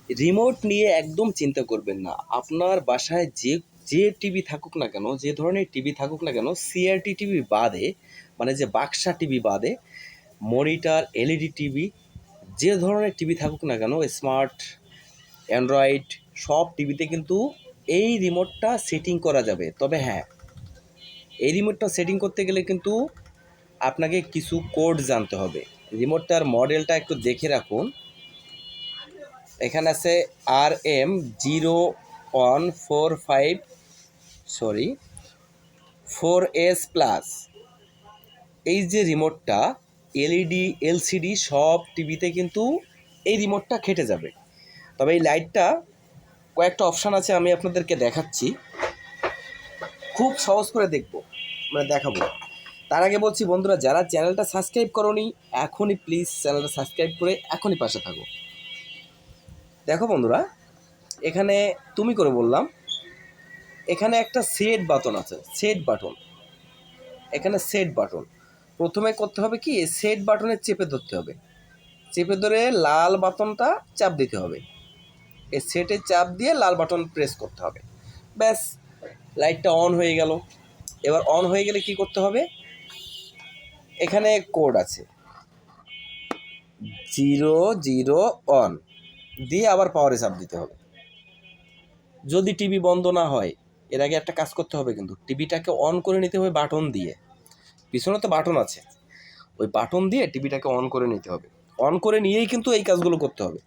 Remote নিয়ে একদম চিন্তা করবেন না। আপনার বাসায় যে টিভি থাকুক না কেন, যে ধরনের টিভি থাকুক না কেন, সিআরটি টিভি বাদে, মানে যে বাক্সা টিভি বাদে, মনিটর, এলইডি টিভি, যে ধরনের টিভি থাকুক না কেন, স্মার্ট, অ্যান্ড্রয়েড, সব টিভিতে কিন্তু এই রিমোটটা সেটিং করা যাবে। তবে হ্যাঁ, এই রিমোটটা সেটিং করতে গেলে কিন্তু আপনাকে কিছু কোড জানতে হবে। রিমোটটার মডেলটা একটু দেখে রাখুন। এখানে আছে RM014S+। এই যে রিমোটটা, এলইডি, এলসিডি সব টিভিতে কিন্তু এই রিমোটটা খেটে যাবে। তবে এই লাইটটা কয়েকটা অপশান আছে, আমি আপনাদেরকে দেখাচ্ছি, খুব সহজ করে দেখাবো। তার আগে বলছি বন্ধুরা, যারা চ্যানেলটা সাবস্ক্রাইব করোনি, এখনই প্লিজ চ্যানেলটা সাবস্ক্রাইব করে এখনই পাশে থাকো। দেখো বন্ধুরা, এখানে তুমি করে বললাম, এখানে একটা সেট বাটন আছে, সেট বাটন। এখানে সেট বাটন প্রথমে করতে হবে কি, সেট বাটনে চেপে ধরতে হবে। চেপে ধরে লাল বাটনটা চাপ দিতে হবে। এই সেটে চাপ দিয়ে লাল বাটন প্রেস করতে হবে। ব্যাস, লাইটটা অন হয়ে গেল। এবার অন হয়ে গেলে কি করতে হবে, এখানে কোড আছে 00 অন দিয়ে আবার পাওয়ারে চাপ দিতে হবে। যদি টিভি বন্ধ না হয়, এর আগে একটা কাজ করতে হবে, কিন্তু টিভিটাকে অন করে নিতে হবে বাটন দিয়ে। পিছনে তো বাটন আছে, ওই বাটন দিয়ে টিভিটাকে অন করে নিতে হবে। অন করে নিয়েই কিন্তু এই কাজগুলো করতে হবে।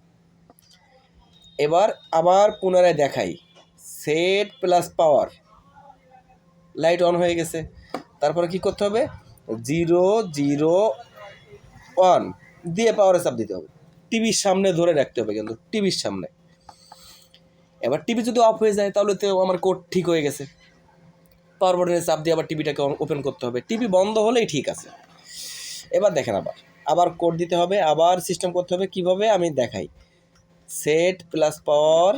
এবার আবার পুনরায় দেখাই, set plus power, light on হয়ে গেছে। তারপরে কি করতে হবে, 00 অন দিয়ে পাওয়ারে চাপ দিতে হবে। টিভির সামনে ধরে রাখতে হবে, কিন্তু টিভির সামনে। এবার টিভি যদি অফ হয়ে যায়, তাহলে তো আমার কোড ঠিক হয়ে গেছে। পাওয়ার বাটনে চাপ দিয়ে আবার টিভিটাকে ওপেন করতে হবে। টিভি বন্ধ হলেই ঠিক আছে। এবার দেখেন, আবার কোড দিতে হবে, আবার সিস্টেম করতে হবে। কিভাবে আমি দেখাই, সেট প্লাস পাওয়ার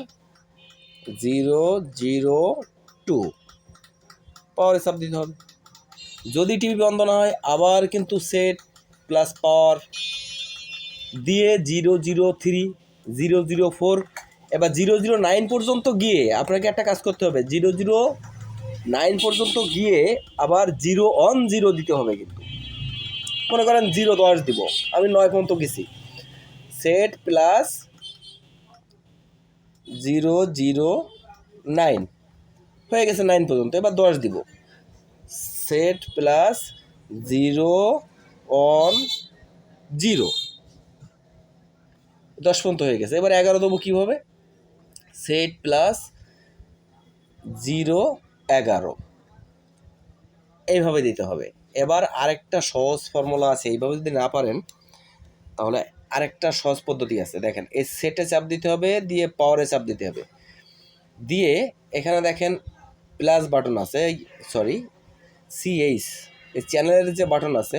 002 পাওয়ারে চাপ দিতে হবে। যদি টিভি বন্ধ না হয়, আবার কিন্তু সেট প্লাস পাওয়ার দিয়ে 003, 004, এবার 009 পর্যন্ত গিয়ে আপনাকে একটা কাজ করতে হবে। 009 পর্যন্ত গিয়ে আবার 0 দিতে হবে। কিন্তু মনে করেন 10 দিব, আমি 9 পর্যন্ত গেছি। সেট প্লাস 009 হয়ে গেছে 9 পর্যন্ত, এবার 10 দিব। সেট প্লাস 0 10 পর্যন্ত হয়ে গেছে। এবার 11 দেবো কীভাবে, সেট প্লাস 11 এইভাবে দিতে হবে। এবার আরেকটা সহজ ফর্মুলা আছে, এইভাবে যদি না পারেন তাহলে আরেকটা সহজ পদ্ধতি আছে। দেখেন, এই সেটে চাপ দিতে হবে, দিয়ে পাওয়ারে চাপ দিতে হবে, দিয়ে এখানে দেখেন প্লাস বাটন আছে, CH, এই চ্যানেলের যে বাটন আছে,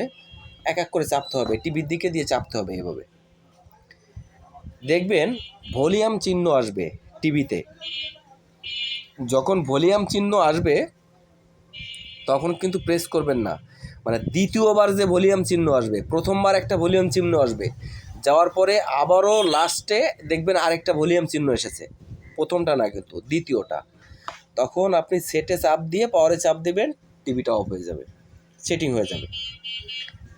এক এক করে চাপতে হবে, টিভির দিকে দিয়ে চাপতে হবে। এভাবে দেখবেন ভলিউম চিহ্ন আসবে টিভিতে। যখন ভলিউম চিহ্ন আসবে তখন কিন্তু প্রেস করবেন না, মানে দ্বিতীয়বার যে ভলিউম চিহ্ন আসবে, প্রথমবার একটা ভলিউম চিহ্ন আসবে, যাওয়ার পরে আবারও লাস্টে দেখবেন আরেকটা ভলিউম চিহ্ন এসেছে, প্রথমটা না কিন্তু দ্বিতীয়টা। তখন আপনি সেটে চাপ দিয়ে পাওয়ারে চাপ দেবেন, টিভিটা অফ হয়ে যাবে, সেটিং হয়ে যাবে।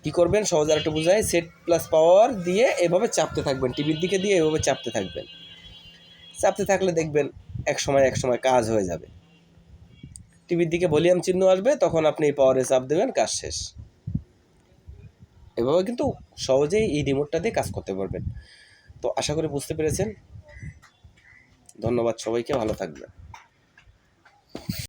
কী করবেন, সহজ আরেকটু বোঝায়, সেট প্লাস পাওয়ার দিয়ে এভাবে চাপতে থাকবেন, টিভির দিকে দিয়ে এভাবে চাপতে থাকবেন। চাপতে থাকলে দেখবেন এক সময় কাজ হয়ে যাবে। টিভির দিকে ভলিউম চিহ্ন আসবে, তখন আপনি পাওয়ারে চাপ দেবেন, কাজ শেষ। এভাবে কিন্তু সহজেই এই রিমোটটা দিয়ে কাজ করতে পারবেন। তো আশা করি বুঝতে পেরেছেন। ধন্যবাদ সবাইকে, ভালো থাকবেন।